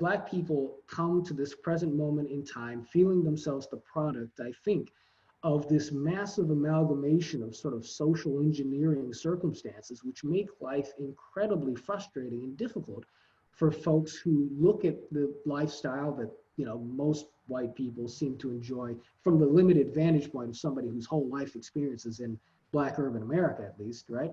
Black people come to this present moment in time feeling themselves the product, I think, of this massive amalgamation of sort of social engineering circumstances, which make life incredibly frustrating and difficult for folks who look at the lifestyle that, you know, most white people seem to enjoy from the limited vantage point of somebody whose whole life experience is in Black urban America, at least, right?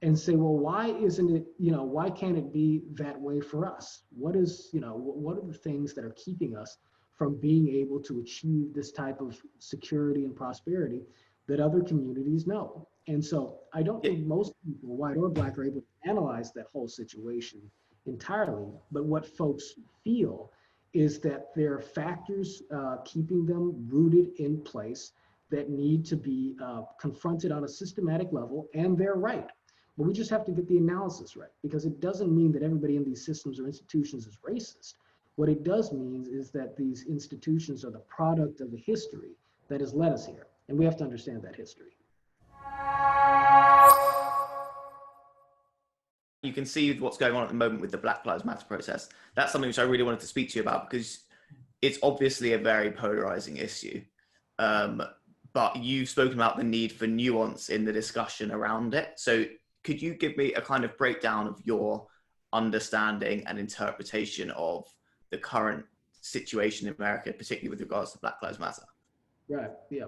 And say, well, why isn't it, you know, why can't it be that way for us? What is, you know, what are the things that are keeping us from being able to achieve this type of security and prosperity that other communities know? And so I don't think most people, white or Black, are able to analyze that whole situation entirely. But what folks feel is that there are factors keeping them rooted in place that need to be confronted on a systematic level, and they're right. But we just have to get the analysis right, because it doesn't mean that everybody in these systems or institutions is racist. What it does mean is that these institutions are the product of a history that has led us here, and we have to understand that history. You can see what's going on at the moment with the Black Lives Matter protest. That's something which I really wanted to speak to you about, because it's obviously a very polarizing issue. But you've spoken about the need for nuance in the discussion around it. So could you give me a kind of breakdown of your understanding and interpretation of the current situation in America, particularly with regards to Black Lives Matter? Right, yeah.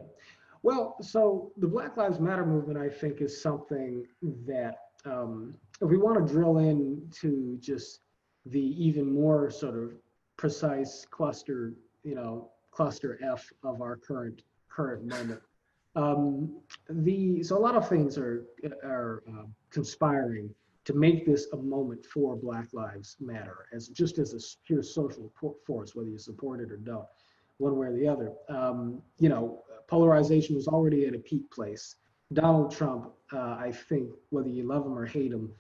Well, so the Black Lives Matter movement, I think, is something that, if we want to drill into just the even more sort of precise cluster, you know, cluster F of our current moment. So a lot of things are conspiring to make this a moment for Black Lives Matter, as just as a pure social force, whether you support it or don't, one way or the other. You know, polarization was already at a peak place. Donald Trump, I think, whether you love him or hate him,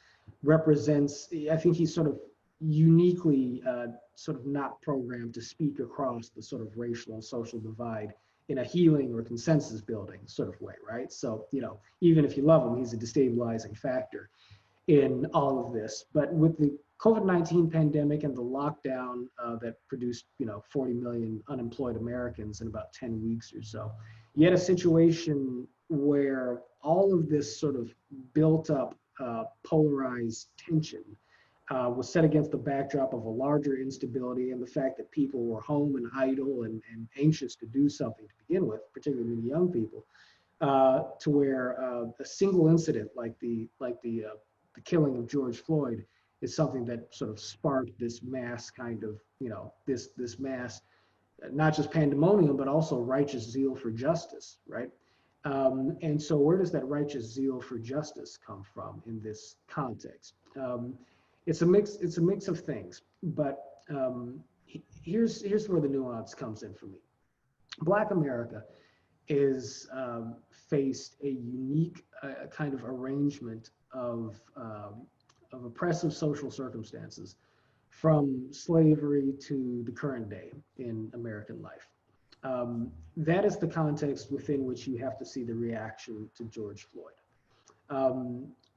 represents, I think he's sort of uniquely sort of not programmed to speak across the sort of racial and social divide in a healing or consensus building sort of way, right? So, you know, even if you love him, he's a destabilizing factor in all of this. But with the COVID-19 pandemic and the lockdown that produced, you know, 40 million unemployed Americans in about 10 weeks or so, you had a situation where all of this sort of built up polarized tension was set against the backdrop of a larger instability and the fact that people were home and idle and anxious to do something to begin with, particularly the young people, to where a single incident like the killing of George Floyd is something that sort of sparked this mass kind of, you know, this mass, not just pandemonium, but also righteous zeal for justice, right? And so where does that righteous zeal for justice come from in this context? It's a mix of things, but here's where the nuance comes in for me. Black America is faced a unique kind of arrangement of oppressive social circumstances from slavery to the current day in American life. That is the context within which you have to see the reaction to George Floyd.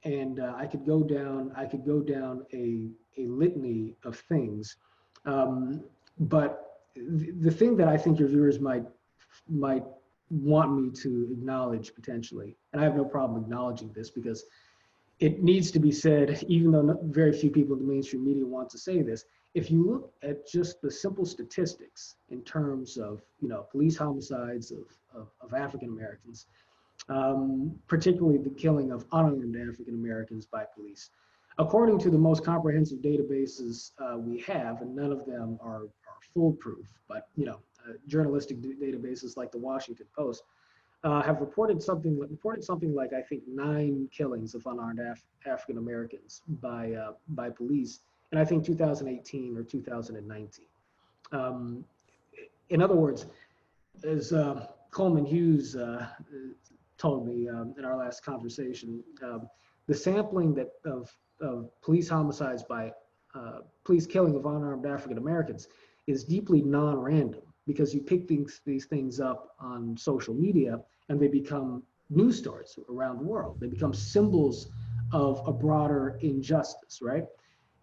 And I could go down a litany of things, but the thing that I think your viewers might want me to acknowledge potentially, and I have no problem acknowledging this because it needs to be said, even though very few people in the mainstream media want to say this. If you look at just the simple statistics in terms of, you know, police homicides of African Americans, particularly the killing of unarmed African Americans by police, according to the most comprehensive databases we have, and none of them are foolproof, but, you know, journalistic databases like the Washington Post have reported something like, I think, 9 killings of unarmed African Americans by police, and I think 2018 or 2019. In other words, as Coleman Hughes told me in our last conversation, the sampling of police homicides by police killing of unarmed African Americans is deeply non-random, because you pick these things up on social media and they become news stories around the world. They become symbols of a broader injustice, right?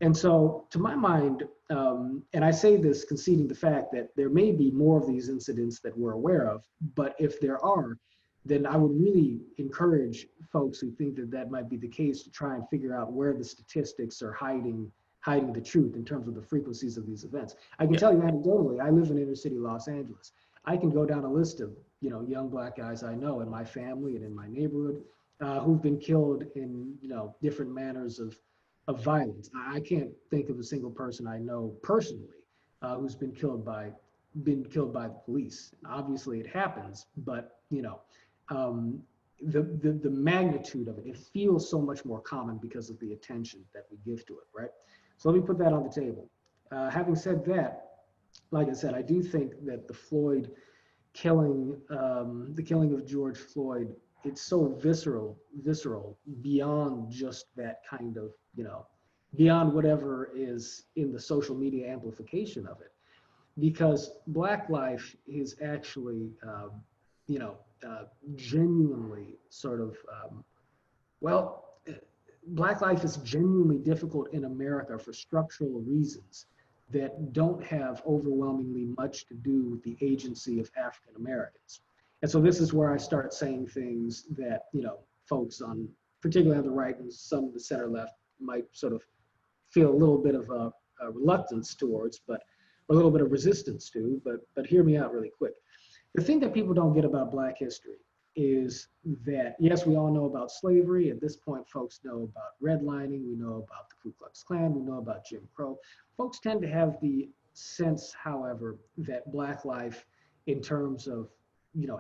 And so, to my mind, and I say this conceding the fact that there may be more of these incidents that we're aware of, but if there are, then I would really encourage folks who think that that might be the case to try and figure out where the statistics are hiding the truth in terms of the frequencies of these events. I can Yeah. tell you anecdotally, I live in inner city Los Angeles. I can go down a list of young black guys I know in my family and in my neighborhood who've been killed in different manners of violence. I can't think of a single person I know personally who's been killed by the police. Obviously, it happens, but um, the magnitude of it, it feels so much more common because of the attention that we give to it, right? So let me put that on the table. Having said that, like I said, I do think that the Floyd killing, the killing of George Floyd, it's so visceral beyond just that kind of, beyond whatever is in the social media amplification of it, because Black life is actually, you know, genuinely sort of, well, Black life is genuinely difficult in America for structural reasons that don't have overwhelmingly much to do with the agency of African Americans. And so this is where I start saying things that, folks on, particularly on the right and some of the center left might sort of feel a little bit of a reluctance towards, but a little bit of resistance to, but hear me out really quick. The thing that people don't get about Black history is that, yes, we all know about slavery. At this point, folks know about redlining. We know about the Ku Klux Klan. We know about Jim Crow. Folks tend to have the sense, however, that Black life, in terms of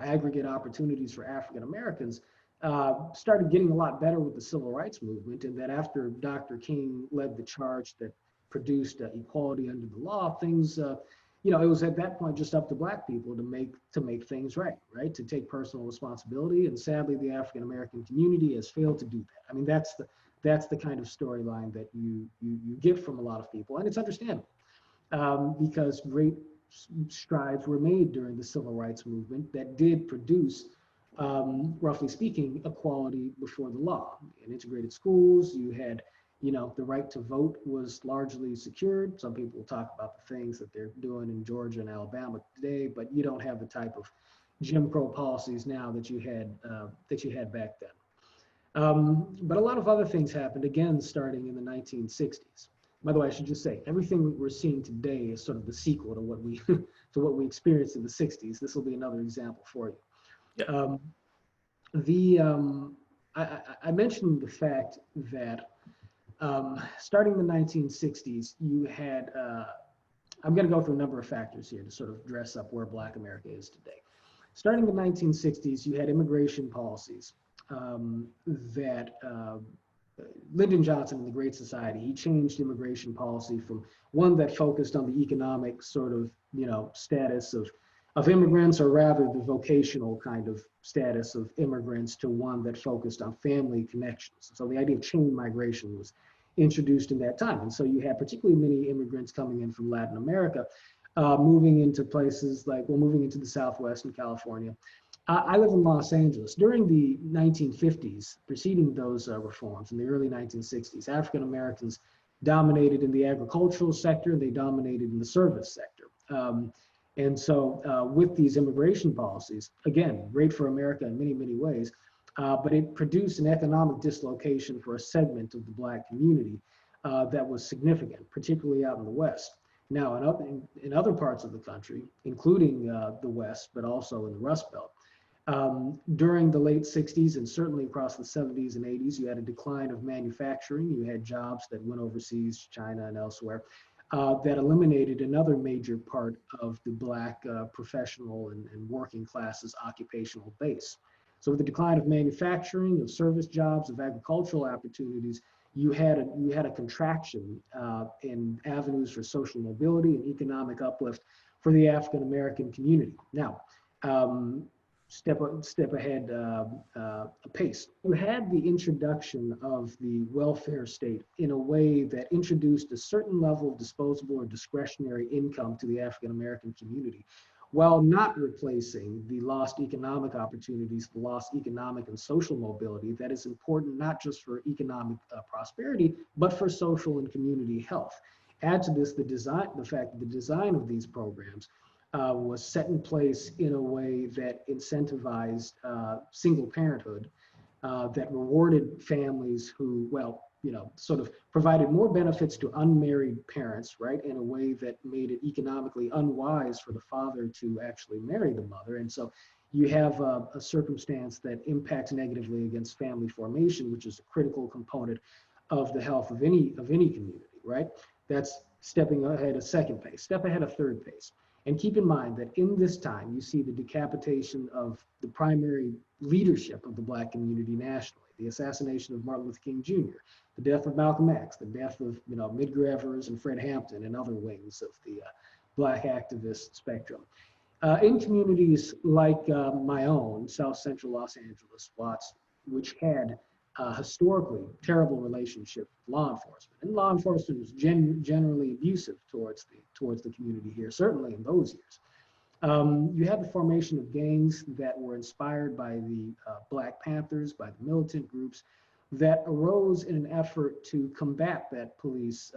aggregate opportunities for African Americans, started getting a lot better with the civil rights movement, and that after Dr. King led the charge that produced equality under the law, things it was at that point just up to Black people to make things right, to take personal responsibility. And sadly, the African American community has failed to do that. I mean, that's the kind of storyline that you get from a lot of people, and it's understandable because great strides were made during the civil rights movement that did produce, roughly speaking, equality before the law. In integrated schools, you had the right to vote was largely secured. Some people talk about the things that they're doing in Georgia and Alabama today, but you don't have the type of Jim Crow policies now that you had back then. But a lot of other things happened, again, starting in the 1960s. By the way, I should just say, everything we're seeing today is sort of the sequel to what we to what we experienced in the 60s. This will be another example for you. Yeah. I mentioned the fact that starting in the 1960s, you had, I'm going to go through a number of factors here to sort of dress up where Black America is today. Starting in the 1960s, you had immigration policies that Lyndon Johnson in the Great Society, he changed immigration policy from one that focused on the economic sort of, status of immigrants, or rather the vocational kind of status of immigrants, to one that focused on family connections. So the idea of chain migration was introduced in that time. And so you had particularly many immigrants coming in from Latin America, moving into places like, moving into the Southwest and California. I live in Los Angeles. During the 1950s, preceding those reforms in the early 1960s, African Americans dominated in the agricultural sector, they dominated in the service sector. And so with these immigration policies, again, great for America in many, many ways, but it produced an economic dislocation for a segment of the Black community that was significant, particularly out in the West. Now, in other parts of the country, including the West, but also in the Rust Belt, during the late 60s and certainly across the 70s and 80s, you had a decline of manufacturing. You had jobs that went overseas, China and elsewhere, that eliminated another major part of the Black professional and working classes occupational base. So with the decline of manufacturing, of service jobs, of agricultural opportunities, you had a contraction in avenues for social mobility and economic uplift for the African American community. Now, step ahead a pace. You had the introduction of the welfare state in a way that introduced a certain level of disposable or discretionary income to the African American community, while not replacing the lost economic opportunities, the lost economic and social mobility that is important not just for economic prosperity, but for social and community health. Add to this the fact that the design of these programs was set in place in a way that incentivized single parenthood, that rewarded families who, well, sort of provided more benefits to unmarried parents, right, in a way that made it economically unwise for the father to actually marry the mother. And so you have a circumstance that impacts negatively against family formation, which is a critical component of the health of any community, right? That's stepping ahead a second pace, step ahead a third pace. And keep in mind that in this time, you see the decapitation of the primary leadership of the Black community nationally, the assassination of Martin Luther King Jr., the death of Malcolm X, the death of Medgar Evers and Fred Hampton and other wings of the Black activist spectrum. In communities like my own, South Central Los Angeles, Watts, which had historically terrible relationship with law enforcement, and law enforcement was generally abusive towards the community here, certainly in those years. You had the formation of gangs that were inspired by the Black Panthers, by the militant groups that arose in an effort to combat that police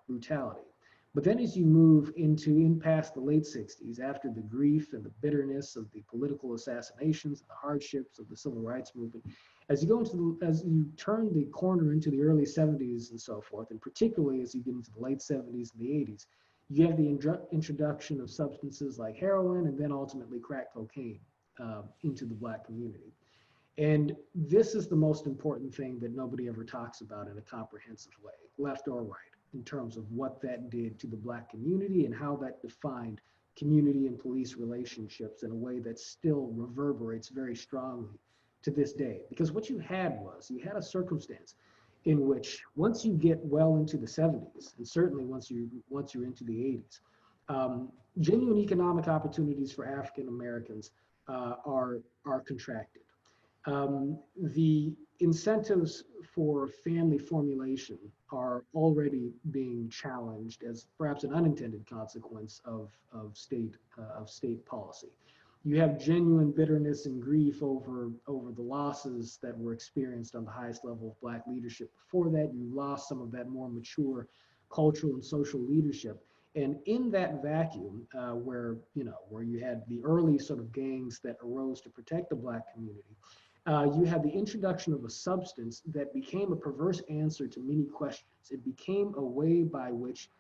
brutality. But then as you move in past the late 60s, after the grief and the bitterness of the political assassinations, the hardships of the civil rights movement, as you turn the corner into the early 70s and so forth, and particularly as you get into the late 70s and the 80s, you have the introduction of substances like heroin and then ultimately crack cocaine into the Black community. And this is the most important thing that nobody ever talks about in a comprehensive way, left or right, in terms of what that did to the Black community and how that defined community and police relationships in a way that still reverberates very strongly to this day. Because what you had a circumstance in which once you get well into the 70s, and certainly once you're into the 80s, genuine economic opportunities for African Americans are contracted. The incentives for family formulation are already being challenged as perhaps an unintended consequence of state policy. You have genuine bitterness and grief over the losses that were experienced on the highest level of Black leadership. Before that, you lost some of that more mature cultural and social leadership. And in that vacuum, where you had the early sort of gangs that arose to protect the Black community, you had the introduction of a substance that became a perverse answer to many questions. It became a way by which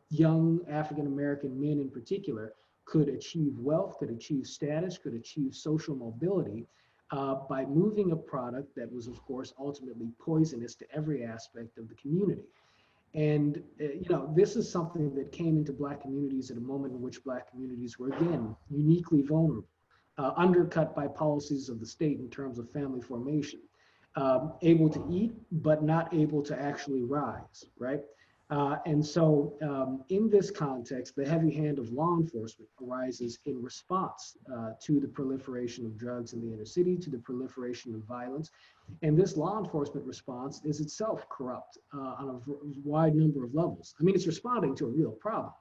young African-American men in particular could achieve wealth, could achieve status, could achieve social mobility by moving a product that was, of course, ultimately poisonous to every aspect of the community. And this is something that came into Black communities at a moment in which Black communities were, again, uniquely vulnerable, undercut by policies of the state in terms of family formation, able to eat, but not able to actually rise, right? And so in this context, the heavy hand of law enforcement arises in response to the proliferation of drugs in the inner city, to the proliferation of violence. And this law enforcement response is itself corrupt on a wide number of levels. I mean, it's responding to a real problem.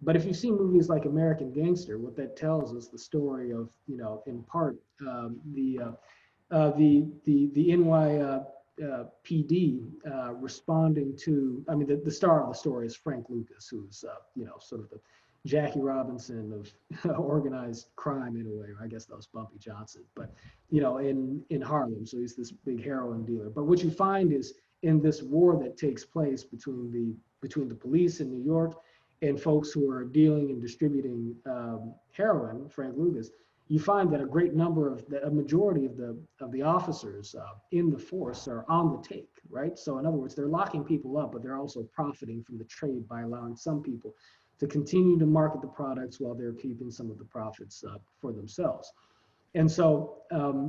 But if you've seen movies like American Gangster, what that tells us the story of, in part, the NYPD responding to, I mean, the star of the story is Frank Lucas, who's, sort of the Jackie Robinson of organized crime in a way. I guess that was Bumpy Johnson, but, in Harlem. So he's this big heroin dealer. But what you find is in this war that takes place between the police in New York and folks who are dealing and distributing heroin, Frank Lucas, you find that a majority of the officers in the force are on the take, right? So in other words, they're locking people up, but they're also profiting from the trade by allowing some people to continue to market the products while they're keeping some of the profits for themselves. And so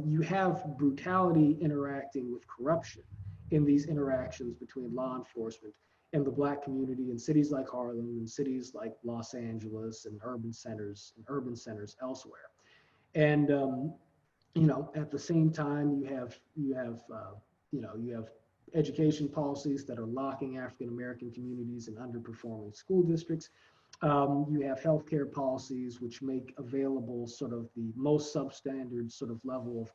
you have brutality interacting with corruption in these interactions between law enforcement and the Black community in cities like Harlem and cities like Los Angeles and urban centers elsewhere. And at the same time, you have education policies that are locking African American communities in underperforming school districts. You have healthcare policies which make available sort of the most substandard sort of level of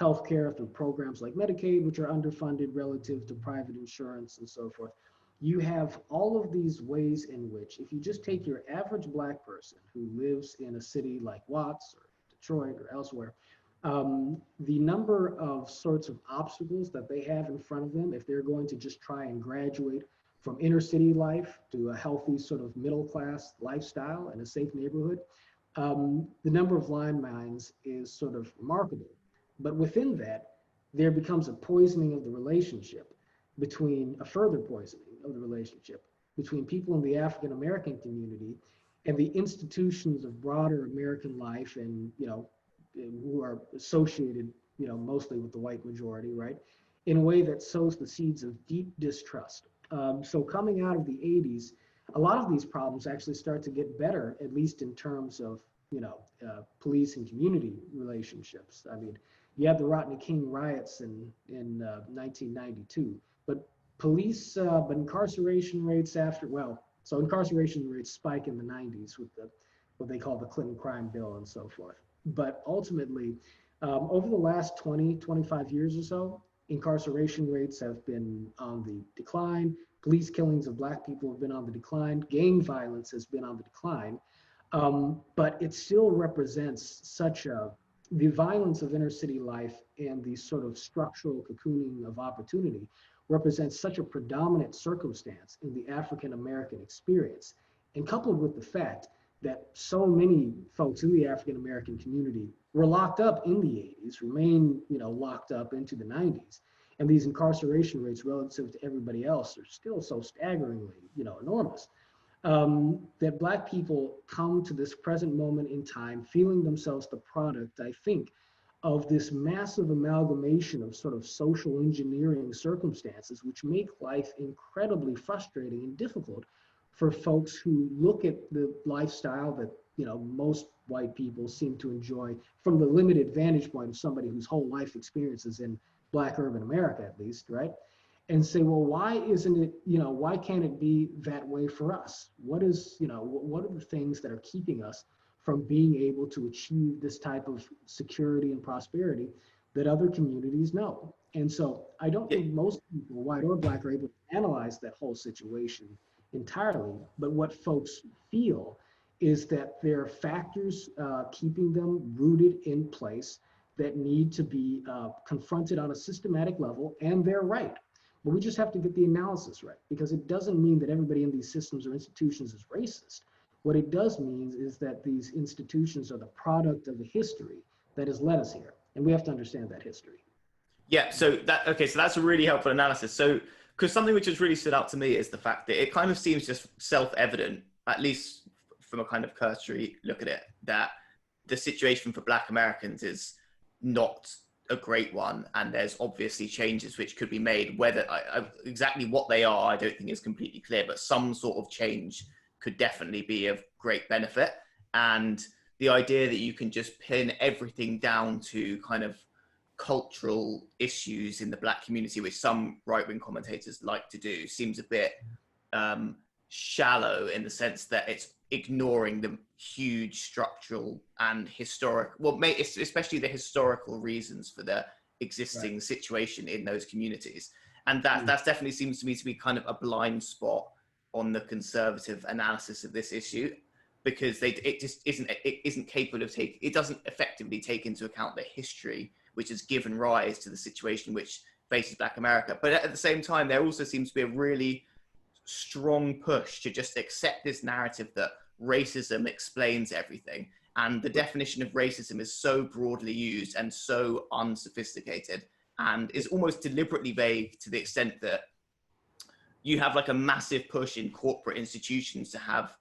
healthcare through programs like Medicaid, which are underfunded relative to private insurance and so forth. You have all of these ways in which, if you just take your average Black person who lives in a city like Watts or Detroit or elsewhere, the number of sorts of obstacles that they have in front of them if they're going to just try and graduate from inner city life to a healthy sort of middle class lifestyle and a safe neighborhood, the number of landmines is sort of remarkable. But within that, there becomes a poisoning of the relationship between a further poisoning of the relationship between people in the African American community and the institutions of broader American life, and who are associated mostly with the white majority, right, in a way that sows the seeds of deep distrust. So coming out of the 80s, a lot of these problems actually start to get better, at least in terms of police and community relationships. I mean, you had the Rodney King riots in 1992, but but incarceration rates so incarceration rates spike in the 90s with what they call the Clinton crime bill and so forth. But ultimately, over the last 20, 25 years or so, incarceration rates have been on the decline. Police killings of Black people have been on the decline. Gang violence has been on the decline. But it still represents the violence of inner city life and the sort of structural cocooning of opportunity represents such a predominant circumstance in the African American experience. And coupled with the fact that so many folks in the African American community were locked up in the 80s, remain locked up into the 90s. And these incarceration rates relative to everybody else are still so staggeringly, enormous. That Black people come to this present moment in time feeling themselves the product, I think, of this massive amalgamation of sort of social engineering circumstances, which make life incredibly frustrating and difficult for folks who look at the lifestyle that most white people seem to enjoy from the limited vantage point of somebody whose whole life experience is in Black urban America, at least, right? And say, well, why isn't it, why can't it be that way for us? What are the things that are keeping us from being able to achieve this type of security and prosperity that other communities know? And so I don't think most people, white or Black, are able to analyze that whole situation entirely. But what folks feel is that there are factors keeping them rooted in place that need to be confronted on a systematic level, and they're right. But we just have to get the analysis right, because it doesn't mean that everybody in these systems or institutions is racist. What it does mean is that these institutions are the product of a history that has led us here, and we have to understand that history. Yeah, so that's a really helpful analysis. So, because something which has really stood out to me is the fact that it kind of seems just self-evident, at least from a kind of cursory look at it, that the situation for Black Americans is not a great one, and there's obviously changes which could be made. Whether exactly what they are, I don't think is completely clear, but some sort of change could definitely be of great benefit. And the idea that you can just pin everything down to kind of cultural issues in the Black community, which some right-wing commentators like to do, seems a bit shallow, in the sense that it's ignoring the huge structural and historic, especially the historical reasons for the existing situation in those communities. And that's definitely seems to me to be kind of a blind spot on the conservative analysis of this issue, because it isn't capable of it doesn't effectively take into account the history which has given rise to the situation which faces Black America. But at the same time, there also seems to be a really strong push to just accept this narrative that racism explains everything. And the definition of racism is so broadly used and so unsophisticated, and is almost deliberately vague, to the extent that you have like a massive push in corporate institutions to have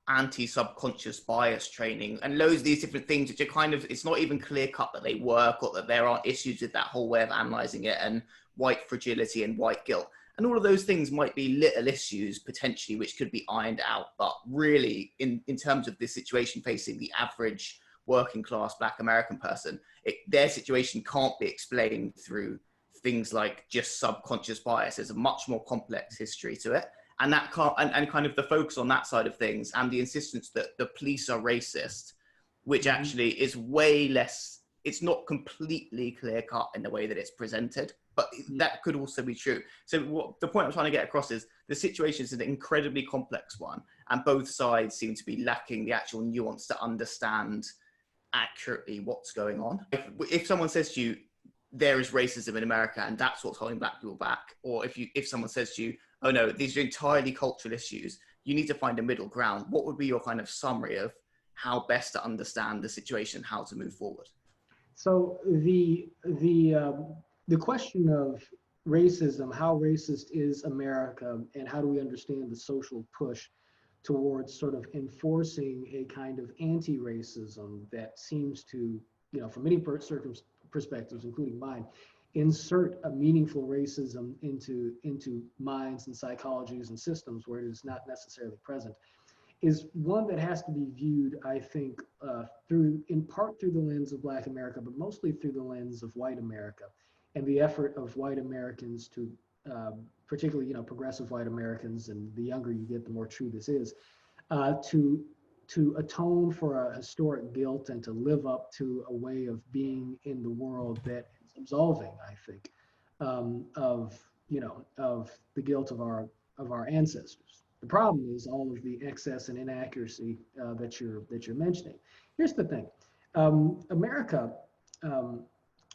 anti-subconscious bias training and loads of these different things, which are kind of, it's not even clear cut that they work, or that there are issues with that whole way of analyzing it, and white fragility and white guilt. And all of those things might be little issues potentially which could be ironed out, but really in terms of this situation facing the average working class Black American person, their situation can't be explained through things like just subconscious bias. There's a much more complex history to it. And that can't, and kind of the focus on that side of things, and the insistence that the police are racist, which actually is way less, it's not completely clear cut in the way that it's presented, but that could also be true. So what the point I'm trying to get across is the situation is an incredibly complex one, and both sides seem to be lacking the actual nuance to understand accurately what's going on. If someone says to you, there is racism in America and that's what's holding black people back, or if someone says to you, oh no, these are entirely cultural issues, you need to find a middle ground. What would be your kind of summary of how best to understand the situation, how to move forward? So the question of racism, how racist is America, and how do we understand the social push towards sort of enforcing a kind of anti-racism that seems to, from many perspectives, including mine, insert a meaningful racism into minds and psychologies and systems where it is not necessarily present, is one that has to be viewed, I think, in part through the lens of Black America, but mostly through the lens of white America, and the effort of white Americans to, particularly, progressive white Americans, and the younger you get, the more true this is, to atone for a historic guilt and to live up to a way of being in the world that is absolving, I think, of the guilt of our ancestors. The problem is all of the excess and inaccuracy that you're mentioning. Here's the thing, America,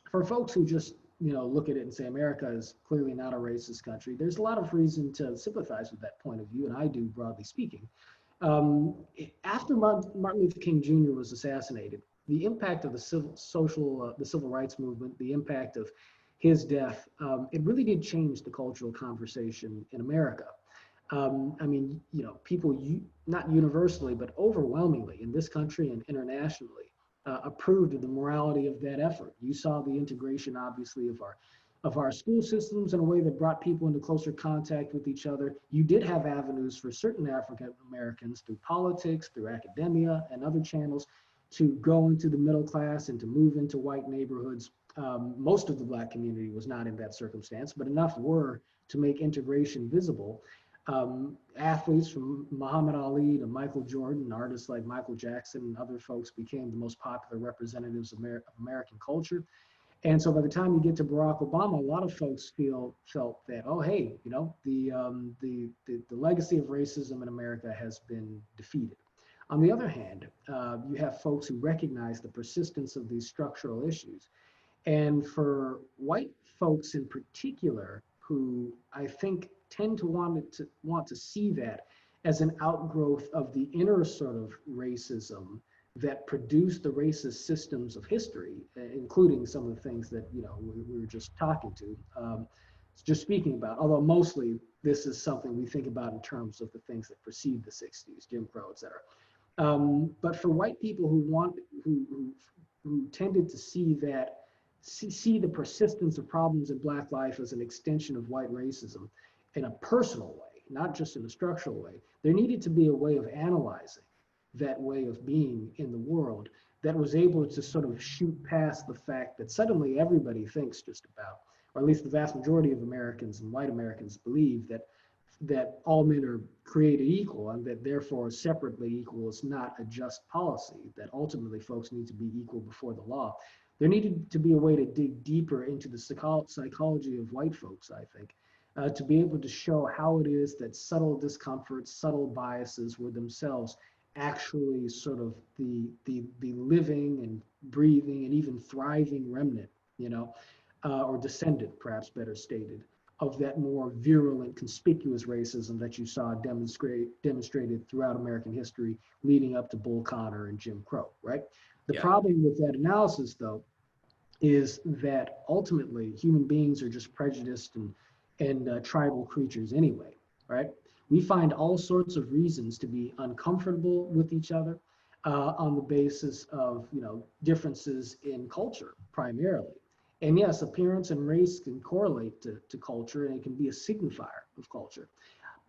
for folks who just look at it and say America is clearly not a racist country, there's a lot of reason to sympathize with that point of view, and I do, broadly speaking. After Martin Luther King Jr. was assassinated, the impact of the civil rights movement, the impact of his death, it really did change the cultural conversation in America. I mean, people, not universally, but overwhelmingly in this country and internationally, approved of the morality of that effort. You saw the integration, obviously, of our school systems in a way that brought people into closer contact with each other. You did have avenues for certain African Americans through politics, through academia, and other channels to go into the middle class and to move into white neighborhoods. Most of the Black community was not in that circumstance, but enough were to make integration visible. Athletes from Muhammad Ali to Michael Jordan, artists like Michael Jackson and other folks became the most popular representatives of American culture. And so by the time you get to Barack Obama, a lot of folks felt that, oh, hey, the legacy of racism in America has been defeated. On the other hand, you have folks who recognize the persistence of these structural issues. And for white folks in particular, who I think tend to want to see that as an outgrowth of the inner sort of racism that produced the racist systems of history, including some of the things that we were just just speaking about. Although mostly this is something we think about in terms of the things that precede the 60s, Jim Crow, et cetera. But for white people who tended to see the persistence of problems in Black life as an extension of white racism in a personal way, not just in a structural way, there needed to be a way of analyzing that way of being in the world that was able to sort of shoot past the fact that suddenly everybody thinks just about, or at least the vast majority of Americans and white Americans believe that all men are created equal, and that therefore separately equal is not a just policy, that ultimately folks need to be equal before the law. There needed to be a way to dig deeper into the psychology of white folks, I think, to be able to show how it is that subtle discomforts, subtle biases were themselves actually sort of the living and breathing and even thriving remnant, or descendant, perhaps better stated, of that more virulent, conspicuous racism that you saw demonstrated throughout American history leading up to Bull Connor and Jim Crow, right? The problem with that analysis, though, is that ultimately human beings are just prejudiced and tribal creatures anyway, right? We find all sorts of reasons to be uncomfortable with each other on the basis of differences in culture primarily. And yes, appearance and race can correlate to culture, and it can be a signifier of culture,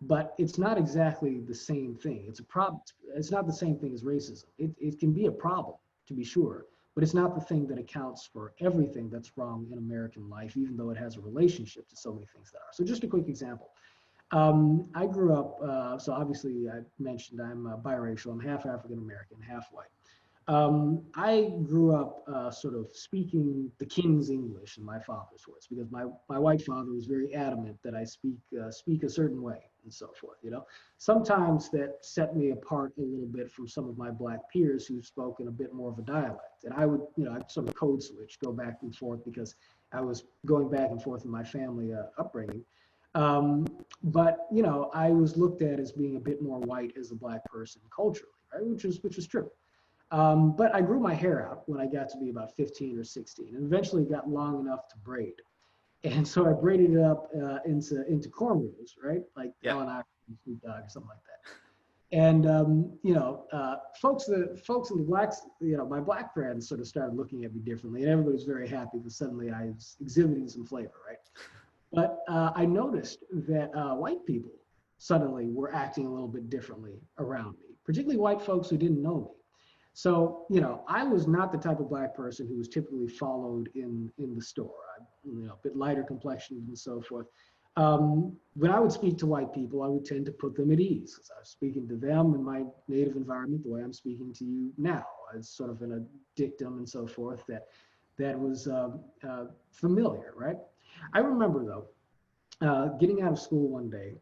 but it's not exactly the same thing. It's a problem. It's not the same thing as racism. It can be a problem, to be sure, but it's not the thing that accounts for everything that's wrong in American life, even though it has a relationship to so many things that are. So just a quick example. I grew up, so obviously I mentioned I'm biracial. I'm half African American, half white. I grew up sort of speaking the King's English in my father's voice because my white father was very adamant that I speak a certain way and so forth. You know, sometimes that set me apart a little bit from some of my black peers who spoke in a bit more of a dialect, and I would, you know, I'd sort of code switch, go back and forth because I was going back and forth in my family upbringing. Um, but you know, I was looked at as being a bit more white as a black person culturally, right? Which is true. But I grew my hair out when I got to be about 15 or 16, and eventually got long enough to braid. And so I braided it up into cornrows, right? Like Yeah. Ellen I Snoop Dogg or something like that. And you know, folks in the blacks, you know, my black friends sort of started looking at me differently, and everybody was very happy because suddenly I was exhibiting some flavor, right? But I noticed that white people suddenly were acting a little bit differently around me, particularly white folks who didn't know me. So, you know, I was not the type of black person who was typically followed in the store. I, you know, a bit lighter complexion and so forth. When I would speak to white people, I would tend to put them at ease because I was speaking to them in my native environment the way I'm speaking to you now, as sort of in a dictum and so forth that was familiar, right? I remember though, getting out of school one day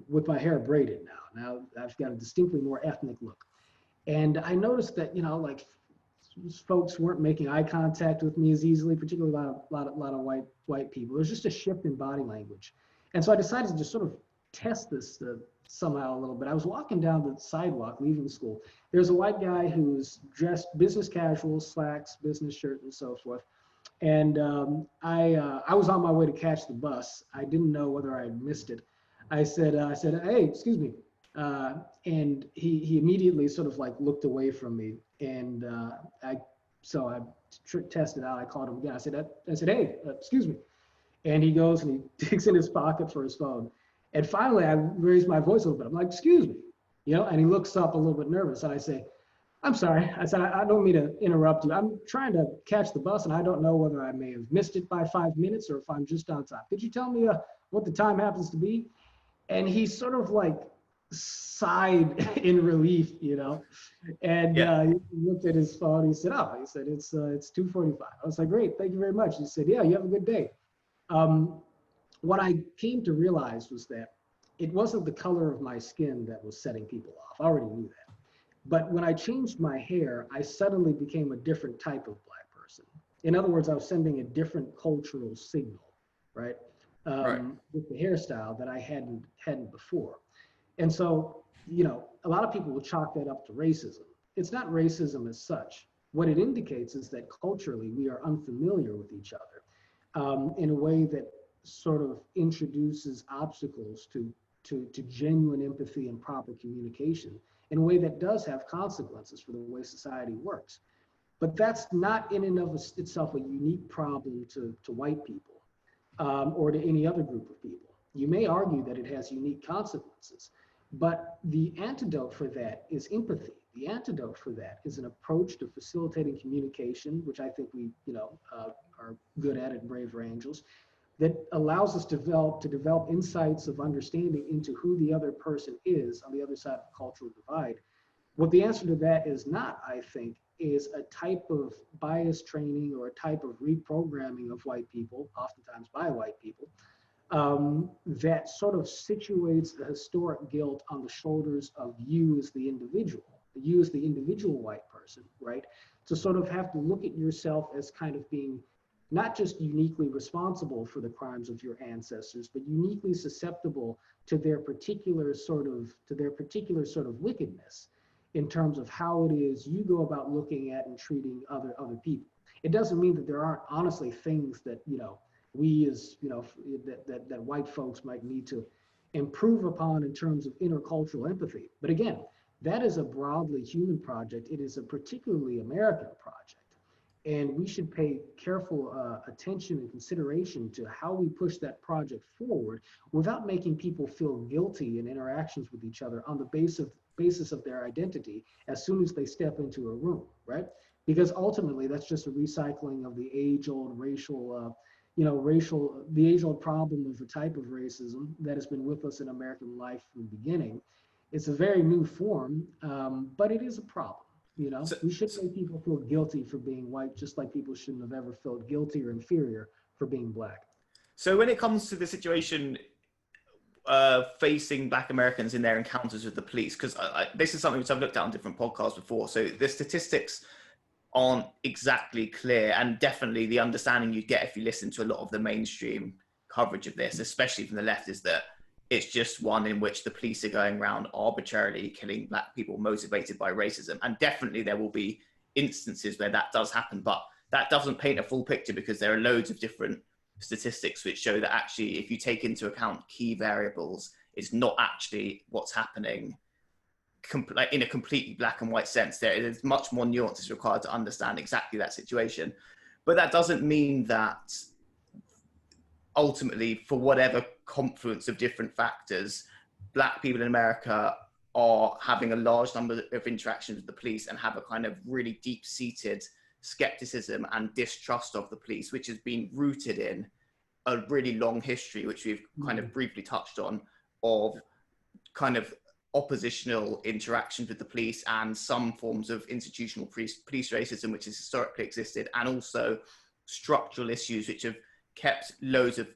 with my hair braided now. Now I've got a distinctly more ethnic look. And I noticed that, you know, like folks weren't making eye contact with me as easily, particularly a lot of white people. There's just a shift in body language. And so I decided to just sort of test this somehow a little bit. I was walking down the sidewalk leaving school. There's a white guy who's dressed business casual, slacks, business shirt, and so forth. And I was on my way to catch the bus. I didn't know whether I had missed it. I said, hey, excuse me. And he immediately sort of like looked away from me. And I tested out. I called him again. I said, hey, excuse me. And he goes and he digs in his pocket for his phone. And finally, I raised my voice a little bit. I'm like, excuse me, you know. And he looks up a little bit nervous. And I say, I'm sorry. I said, I don't mean to interrupt you. I'm trying to catch the bus, and I don't know whether I may have missed it by 5 minutes or if I'm just on time. Could you tell me what the time happens to be? And he sort of like sighed in relief, you know. And Yeah. he looked at his phone. He said, "Oh," he said, "it's 2:45." I was like, "Great, thank you very much." He said, "Yeah, you have a good day." Um, what I came to realize was that it wasn't the color of my skin that was setting people off. I already knew that. But when I changed my hair, I suddenly became a different type of black person. In other words, I was sending a different cultural signal, right? Right. With the hairstyle that I hadn't before. And so, you know, a lot of people will chalk that up to racism. It's not racism as such. What it indicates is that culturally we are unfamiliar with each other in a way that sort of introduces obstacles to genuine empathy and proper communication in a way that does have consequences for the way society works. But that's not in and of itself a unique problem to white people or to any other group of people. You may argue that it has unique consequences, but the antidote for that is empathy. The antidote for that is an approach to facilitating communication, which I think we, you know, are good at Braver Angels, that allows us to develop insights of understanding into who the other person is on the other side of the cultural divide. What the answer to that is not, I think, is a type of bias training or a type of reprogramming of white people, oftentimes by white people, that sort of situates the historic guilt on the shoulders of you as the individual white person, right? To sort of have to look at yourself as kind of being not just uniquely responsible for the crimes of your ancestors, but uniquely susceptible to their particular sort of wickedness in terms of how it is you go about looking at and treating other people. It doesn't mean that there aren't honestly things that, you know, we as, you know, that white folks might need to improve upon in terms of intercultural empathy. But again, that is a broadly human project. It is a particularly American project. And we should pay careful attention and consideration to how we push that project forward without making people feel guilty in interactions with each other on the basis of their identity as soon as they step into a room, right? Because ultimately that's just a recycling of the age-old racial the age-old problem of a type of racism that has been with us in American life from the beginning. It's a very new form, but it is a problem. So, We shouldn't make people feel guilty for being white, just like people shouldn't have ever felt guilty or inferior for being black. so when it comes to the situation facing Black Americans in their encounters with the police, because this is something which I've looked at on different podcasts before. So the statistics aren't exactly clear, and definitely the understanding you get if you listen to a lot of the mainstream coverage of this, especially from the left, is that it's just one in which the police are going around arbitrarily killing Black people motivated by racism. And definitely there will be instances where that does happen, but that doesn't paint a full picture, because there are loads of different statistics which show that actually, if you take into account key variables, it's not actually what's happening in a completely black and white sense. There is much more nuances required to understand exactly that situation. But that doesn't mean that ultimately, for whatever confluence of different factors, Black people in America are having a large number of interactions with the police and have a kind of really deep-seated skepticism and distrust of the police, which has been rooted in a really long history, which we've kind of briefly touched on, of kind of oppositional interactions with the police and some forms of institutional police racism, which has historically existed, and also structural issues which have kept loads of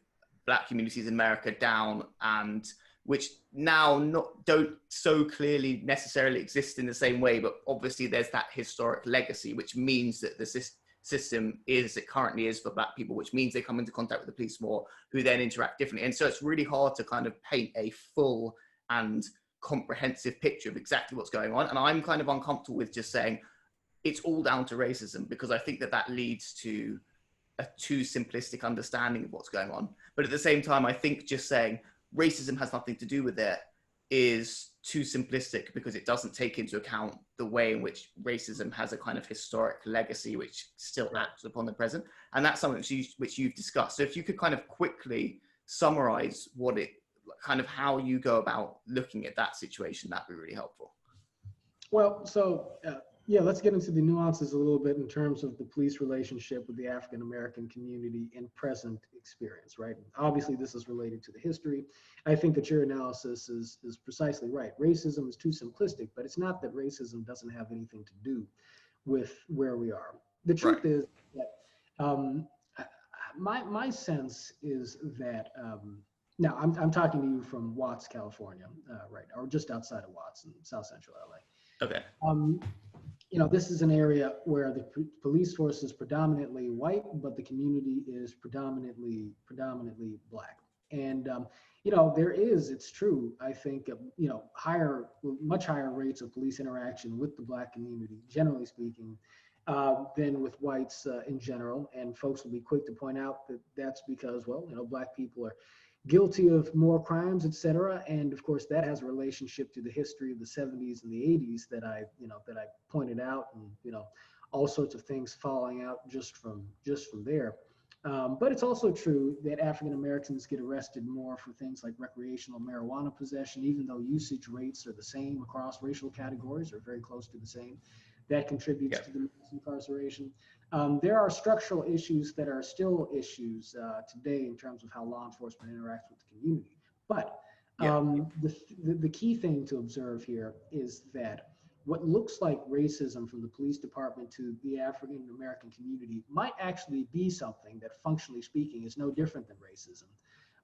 Black communities in America down, and which now don't so clearly necessarily exist in the same way, but obviously there's that historic legacy, which means that the system is as it currently is for Black people, which means they come into contact with the police more, who then interact differently. And so it's really hard to kind of paint a full and comprehensive picture of exactly what's going on. And I'm kind of uncomfortable with just saying it's all down to racism, because I think that leads to a too simplistic understanding of what's going on. But at the same time, I think just saying racism has nothing to do with it is too simplistic, because it doesn't take into account the way in which racism has a kind of historic legacy which still acts upon the present. And that's something which you've discussed. So if you could kind of quickly summarize kind of how you go about looking at that situation, that'd be really helpful. Well, so yeah, let's get into the nuances a little bit in terms of the police relationship with the African American community in present experience, right? Obviously, this is related to the history. I think that your analysis is precisely right. Racism is too simplistic, but it's not that racism doesn't have anything to do with where we are. The truth is that my sense is that now I'm talking to you from Watts, California, right, or just outside of Watts in South Central LA. Okay. This is an area where the police force is predominantly white, but the community is predominantly Black. And, it's true, I think, much higher rates of police interaction with the Black community, generally speaking, than with whites in general. And folks will be quick to point out that that's because, Black people are guilty of more crimes, et cetera. And of course, that has a relationship to the history of the 70s and the 80s that I pointed out, and, all sorts of things falling out just from there. But it's also true that African Americans get arrested more for things like recreational marijuana possession, even though usage rates are the same across racial categories, or very close to the same. That contributes to the mass incarceration. There are structural issues that are still issues today in terms of how law enforcement interacts with the community. But the key thing to observe here is that what looks like racism from the police department to the African American community might actually be something that, functionally speaking, is no different than racism.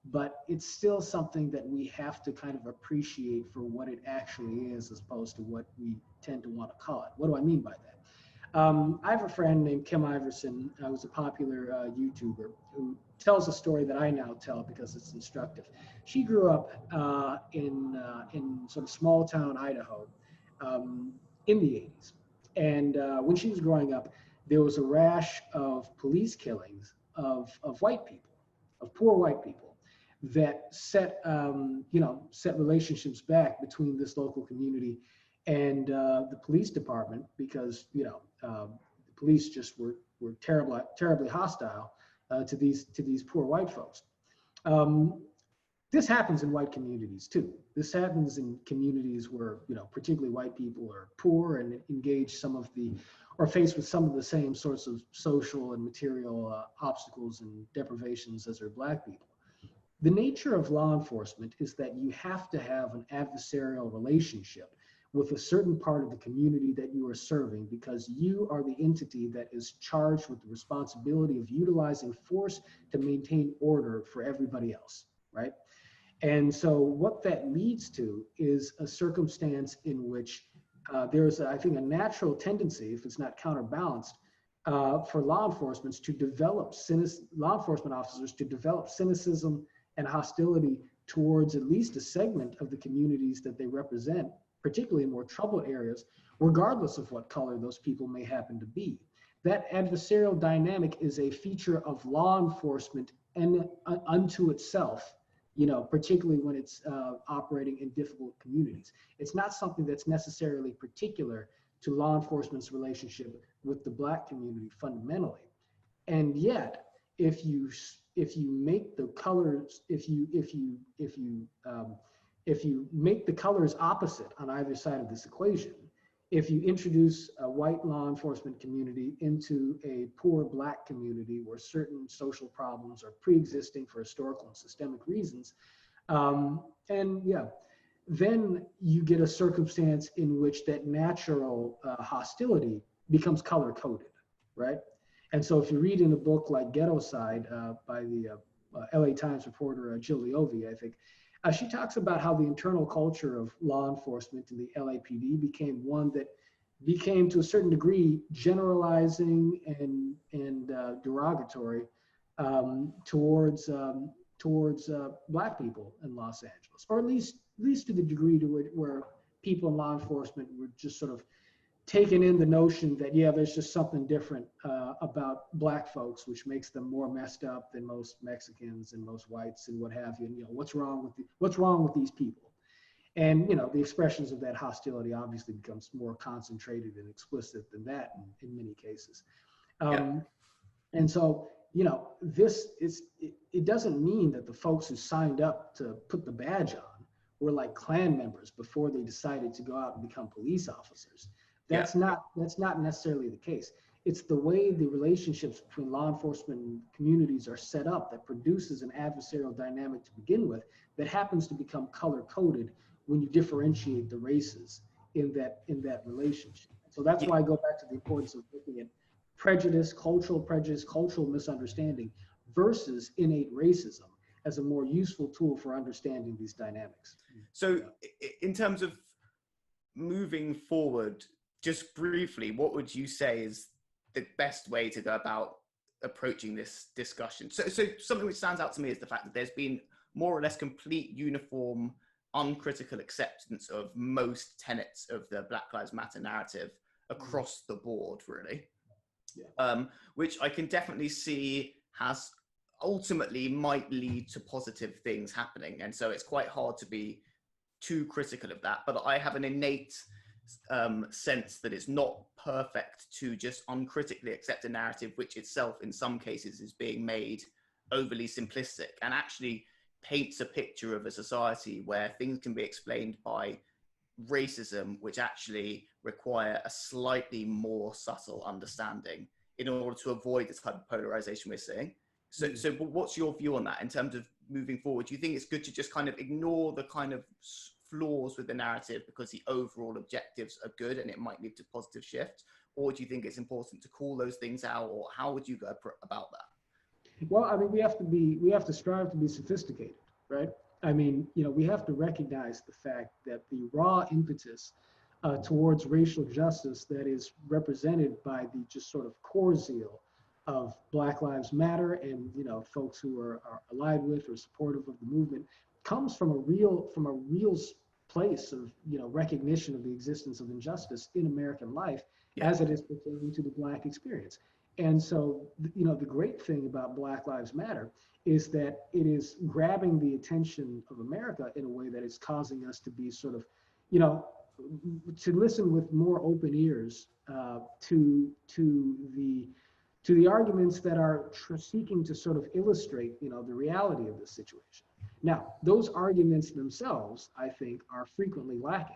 But it's still something that we have to kind of appreciate for what it actually is, as opposed to what we tend to want to call it. What do I mean by that? I have a friend named Kim Iverson, who's a popular YouTuber, who tells a story that I now tell because it's instructive. She grew up in sort of small town Idaho in the 80s. And when she was growing up, there was a rash of police killings of white people, of poor white people, that set relationships back between this local community and the police department, because the police just were terribly hostile to these poor white folks. this happens in white communities too. This happens in communities where, particularly white people are poor and engage or faced with some of the same sorts of social and material obstacles and deprivations as are black people. The nature of law enforcement is that you have to have an adversarial relationship with a certain part of the community that you are serving, because you are the entity that is charged with the responsibility of utilizing force to maintain order for everybody else, right? And so what that leads to is a circumstance in which there's, I think, a natural tendency, if it's not counterbalanced, for law enforcement officers to develop cynicism and hostility towards at least a segment of the communities that they represent, particularly in more troubled areas, regardless of what color those people may happen to be. That adversarial dynamic is a feature of law enforcement and unto itself, particularly when it's operating in difficult communities. It's not something that's necessarily particular to law enforcement's relationship with the black community fundamentally. And yet, if you make the colors, if you make the colors opposite on either side of this equation, if you introduce a white law enforcement community into a poor black community where certain social problems are pre-existing for historical and systemic reasons, then you get a circumstance in which that natural hostility becomes color-coded, right? And so if you read in a book like Ghetto Side by the LA Times reporter Jill Leovy, I think, she talks about how the internal culture of law enforcement in the LAPD became one that became, to a certain degree, generalizing and derogatory towards black people in Los Angeles, or at least to the degree to where people in law enforcement were just sort of taking in the notion that, yeah, there's just something different about black folks, which makes them more messed up than most Mexicans and most whites and what have you. And, what's wrong with these people? And, the expressions of that hostility obviously becomes more concentrated and explicit than that in many cases. And so, it doesn't mean that the folks who signed up to put the badge on were like Klan members before they decided to go out and become police officers. That's not necessarily the case. It's the way the relationships between law enforcement and communities are set up that produces an adversarial dynamic to begin with that happens to become color-coded when you differentiate the races in that relationship. So that's why I go back to the importance of looking at prejudice, cultural misunderstanding versus innate racism as a more useful tool for understanding these dynamics. So in terms of moving forward, just briefly, what would you say is the best way to go about approaching this discussion? So something which stands out to me is the fact that there's been more or less complete, uniform, uncritical acceptance of most tenets of the Black Lives Matter narrative across the board, really. Which I can definitely see has ultimately might lead to positive things happening. And so it's quite hard to be too critical of that. But I have an innate sense that it's not perfect to just uncritically accept a narrative which itself in some cases is being made overly simplistic and actually paints a picture of a society where things can be explained by racism which actually require a slightly more subtle understanding in order to avoid the type of polarization we're seeing. So what's your view on that in terms of moving forward? Do you think it's good to just kind of ignore the kind of flaws with the narrative because the overall objectives are good and it might lead to positive shift? Or do you think it's important to call those things out, or how would you go about that? Well, I mean, we have to strive to be sophisticated, right? I mean, we have to recognize the fact that the raw impetus towards racial justice that is represented by the just sort of core zeal of Black Lives Matter and folks who are allied with or supportive of the movement comes from a real place of recognition of the existence of injustice in American life as it is pertaining to the Black experience. And so the great thing about Black Lives Matter is that it is grabbing the attention of America in a way that is causing us to be sort of to listen with more open ears to the arguments that are seeking to sort of illustrate the reality of this situation. Now, those arguments themselves, I think, are frequently lacking.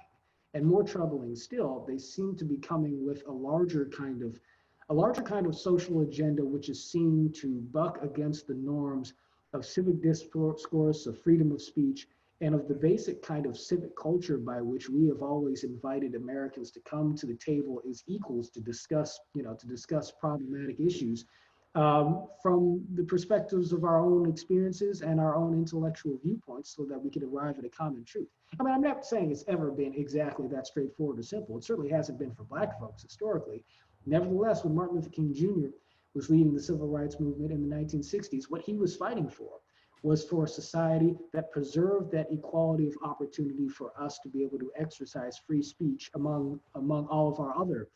And more troubling still, they seem to be coming with a larger kind of social agenda, which is seen to buck against the norms of civic discourse, of freedom of speech, and of the basic kind of civic culture by which we have always invited Americans to come to the table as equals to discuss, to discuss problematic issues from the perspectives of our own experiences and our own intellectual viewpoints, so that we could arrive at a common truth. I mean, I'm not saying it's ever been exactly that straightforward or simple. It certainly hasn't been for Black folks historically. Nevertheless, when Martin Luther King Jr. was leading the civil rights movement in the 1960s, what he was fighting for was for a society that preserved that equality of opportunity for us to be able to exercise free speech among all of our other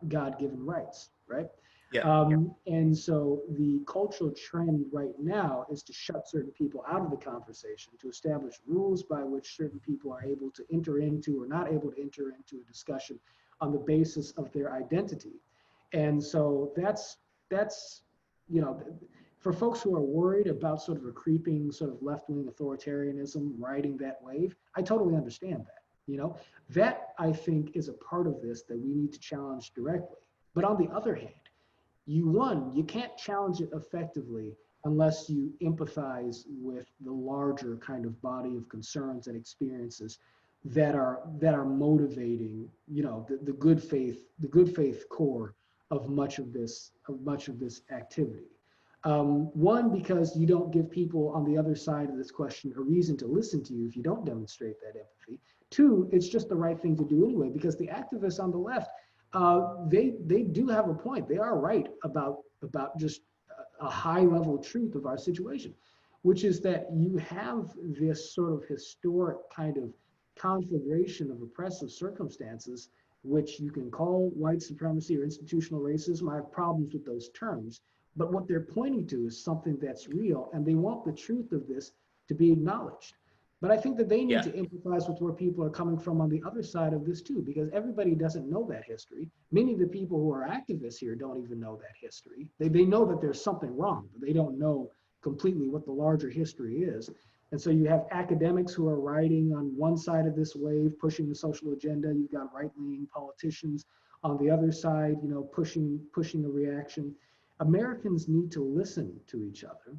God-given rights, right? Yeah. And so the cultural trend right now is to shut certain people out of the conversation, to establish rules by which certain people are able to enter into or not able to enter into a discussion on the basis of their identity. And so that's for folks who are worried about sort of a creeping sort of left-wing authoritarianism riding that wave, I totally understand that. That I think is a part of this that we need to challenge directly. But on the other hand, you can't challenge it effectively unless you empathize with the larger kind of body of concerns and experiences that are motivating, the good faith core of much of this activity. One, because you don't give people on the other side of this question a reason to listen to you if you don't demonstrate that empathy. Two, it's just the right thing to do anyway, because the activists on the left, they do have a point. They are right about just a high level truth of our situation, which is that you have this sort of historic kind of conflagration of oppressive circumstances, which you can call white supremacy or institutional racism. I have problems with those terms, but what they're pointing to is something that's real, and they want the truth of this to be acknowledged. But I think that they need to empathize with where people are coming from on the other side of this too, because everybody doesn't know that history. Many of the people who are activists here don't even know that history. They know that there's something wrong, but they don't know completely what the larger history is. And so you have academics who are riding on one side of this wave, pushing the social agenda. You've got right-leaning politicians on the other side, pushing a reaction. Americans need to listen to each other.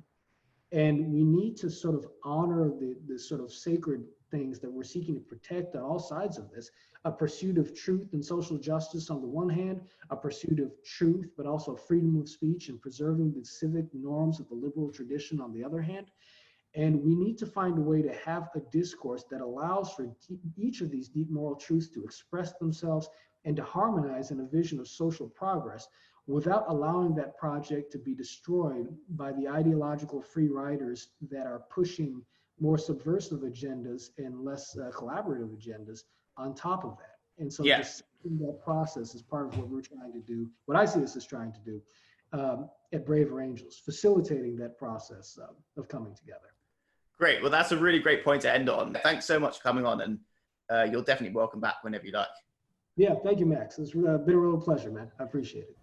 And we need to sort of honor the sort of sacred things that we're seeking to protect on all sides of this: a pursuit of truth and social justice on the one hand, a pursuit of truth, but also freedom of speech and preserving the civic norms of the liberal tradition on the other hand. And we need to find a way to have a discourse that allows for each of these deep moral truths to express themselves and to harmonize in a vision of social progress, without allowing that project to be destroyed by the ideological free riders that are pushing more subversive agendas and less collaborative agendas on top of that. And so just that process is part of what we're trying to do, what I see us as trying to do at Braver Angels, facilitating that process of coming together. Great. Well, that's a really great point to end on. Thanks so much for coming on, and you're definitely welcome back whenever you like. Yeah, thank you, Max. It's been a real pleasure, man. I appreciate it.